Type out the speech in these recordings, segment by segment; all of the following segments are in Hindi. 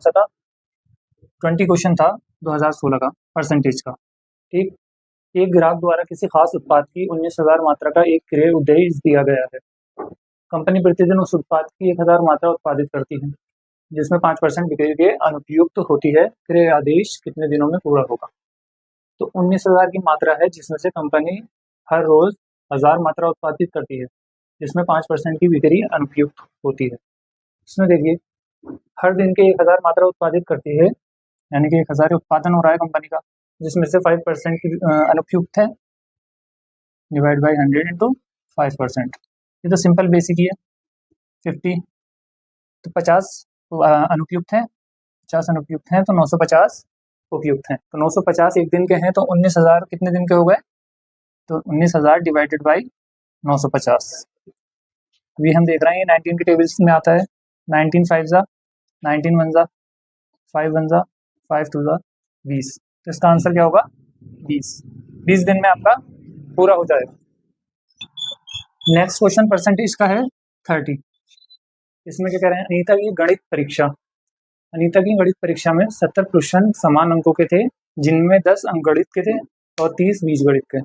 सा था, 20 क्वेश्चन था 2016 का, परसेंटेज का। ठीक, एक ग्राहक द्वारा किसी खास उत्पाद की 19,000 मात्रा का एक क्रय उद्देश्य दिया गया है। कंपनी प्रतिदिन उस उत्पाद की 1,000 मात्रा उत्पादित करती है, जिसमें 5% बिक्री के अनुपयुक्त होती है। क्रय आदेश कितने दिनों में पूरा होगा? तो 19,000 की मात्रा है, जिसमें से कंपनी हर रोज 1,000 मात्रा उत्पादित करती है, जिसमें 5% की बिक्री अनुपयुक्त होती है। इसमें देखिए, हर दिन के 1,000 मात्रा उत्पादित करती है, यानी कि 1,000 उत्पादन हो रहा है कंपनी का, जिसमें से 5% की अनुपयुक्त है, डिवाइड बाई 100 इंटू 5%। ये तो सिंपल बेसिक ही है। 50 तो 50 अनुपयुक्त है, 50 अनुपयुक्त हैं, तो 950 उपयुक्त हैं। तो 950 एक दिन के हैं, तो 19,000 कितने दिन के हो गए? तो 19,000 डिवाइडेड बाई 950। अभी हम देख रहे हैं ये 19 के टेबल्स में आता है। 19 5 जा 19 1 जा 5 1 जा 5 2 जा 20। तो इसका आंसर क्या होगा? 20 दिन में आपका पूरा हो जाएगा। नेक्स्ट क्वेश्चन परसेंटेज का है 30। इसमें क्या कह रहे हैं? अनीता की गणित परीक्षा। अनीता की गणित परीक्षा में 70 प्रश्न समान अंकों के थे, जिनमें 10 अंक गणित के थे और 30 बीजगणित के।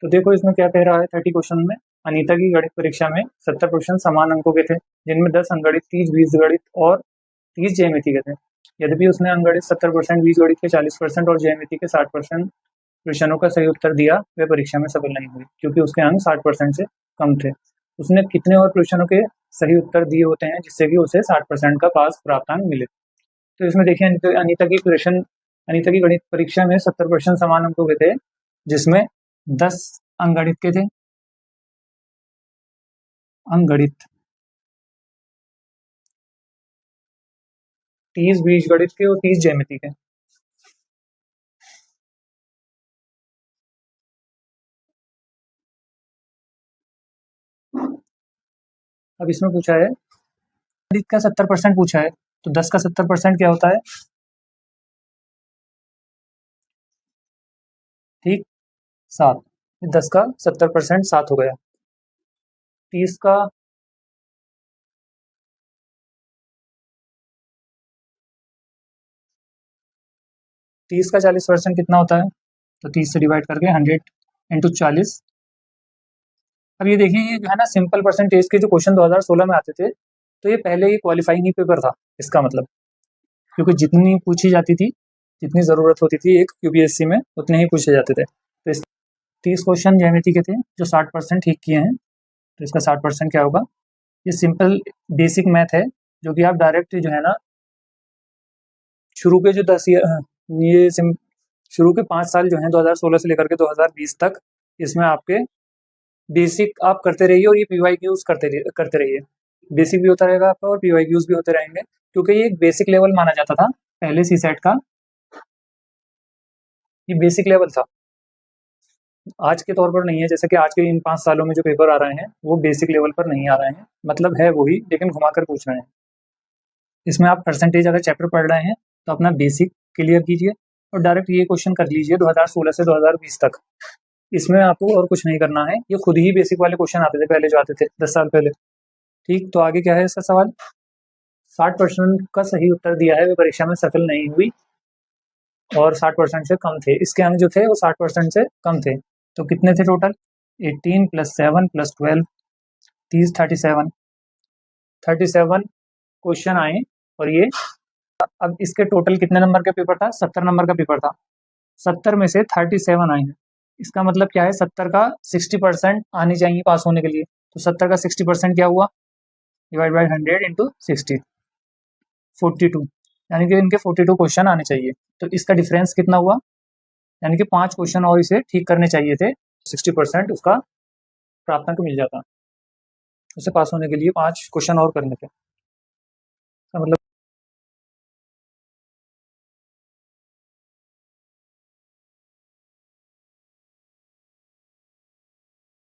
तो देखो इसमें क्या कह रहा है 30 क्वेश्चन में, अनीता की गणित परीक्षा में 70 प्रश्न समान अंकों के थे, जिनमें 10 अंकगणित, 30 बीजगणित और 30 ज्यामिति के थे। यद्यपि उसने अंकगणित 70%, बीजगणित के 40% और ज्यामिति के 60% प्रश्नों का सही उत्तर दिया, वह परीक्षा में सफल नहीं हुई, क्योंकि उसके अंक 60% से कम थे। उसने कितने और प्रश्नों के सही उत्तर दिए होते हैं, जिससे कि उसे 60% का पास प्राप्त अंक मिले? तो इसमें देखिए, अनीता की गणित परीक्षा में 70 प्रश्न समान अंकों के थे, जिसमें 10 अंकगणित के थे, अंकगणित, 30 बीजगणित के और 30 ज्यामिति के। अब इसमें पूछा है गणित का 70% पूछा है, तो 10 का 70% क्या होता है? ठीक, 7। 10 का 70% 7 हो गया। 30 का 40% कितना होता है? तो 30 से डिवाइड करके 100 इंटू 40। अब ये देखिए, ये जो है ना सिंपल परसेंटेज के जो क्वेश्चन 2016 में आते थे, तो ये पहले ही क्वालिफाइंग ही पेपर था इसका मतलब, क्योंकि जितनी पूछी जाती थी, जितनी ज़रूरत होती थी एक यूपीएससी में, उतने ही पूछे जाते थे। तो इस 30 क्वेश्चन ज्यामिति के थे, जो 60% ठीक किए हैं, तो इसका 60% क्या होगा? ये सिंपल बेसिक मैथ है, जो कि आप डायरेक्ट जो है ना शुरू के जो 10 ये शुरू के 5 साल जो हैं 2016 से लेकर के 2020 तक, इसमें आपके बेसिक आप करते रहिए और ये पीवाईक्यूज करते रहिए। बेसिक भी होता रहेगा आपका और पीवाईक्यूज भी होते रहेंगे, क्योंकि ये एक बेसिक लेवल माना जाता था पहले सीसेट का, ये बेसिक लेवल था। आज के तौर पर नहीं है, जैसे कि आज के इन 5 सालों में जो पेपर आ रहे हैं वो बेसिक लेवल पर नहीं आ रहे हैं, मतलब है वही, लेकिन घुमाकर पूछ रहे हैं। इसमें आप परसेंटेज अगर चैप्टर पढ़ रहे हैं तो अपना बेसिक क्लियर कीजिए और डायरेक्ट ये क्वेश्चन कर लीजिए 2016 से 2020 तक। इसमें आपको और कुछ नहीं करना है, ये खुद ही बेसिक वाले क्वेश्चन आते थे पहले, जो आते थे 10 साल पहले। ठीक, तो आगे क्या है इसका सवाल? 60% का सही उत्तर दिया है, वे परीक्षा में सफल नहीं हुई और 60% से कम थे। इसके अंक जो थे वो 60% से कम थे। तो कितने थे टोटल? 18 + 7 + 12 30 37 क्वेश्चन आए, और ये अब इसके टोटल कितने नंबर का पेपर था? 70 नंबर का पेपर था। 70 में से 37 आए हैं, इसका मतलब क्या है? 70 का 60% आनी चाहिए पास होने के लिए। तो 70 का 60% क्या हुआ? डिवाइड बाई 100 इंटू 60, 42, यानी कि इनके 42 क्वेश्चन आने चाहिए। तो इसका डिफरेंस कितना हुआ? यानी कि 5 क्वेश्चन और इसे ठीक करने चाहिए थे, 60% उसका प्राप्तांक मिल जाता। उसे पास होने के लिए 5 क्वेश्चन और करने थे, मतलब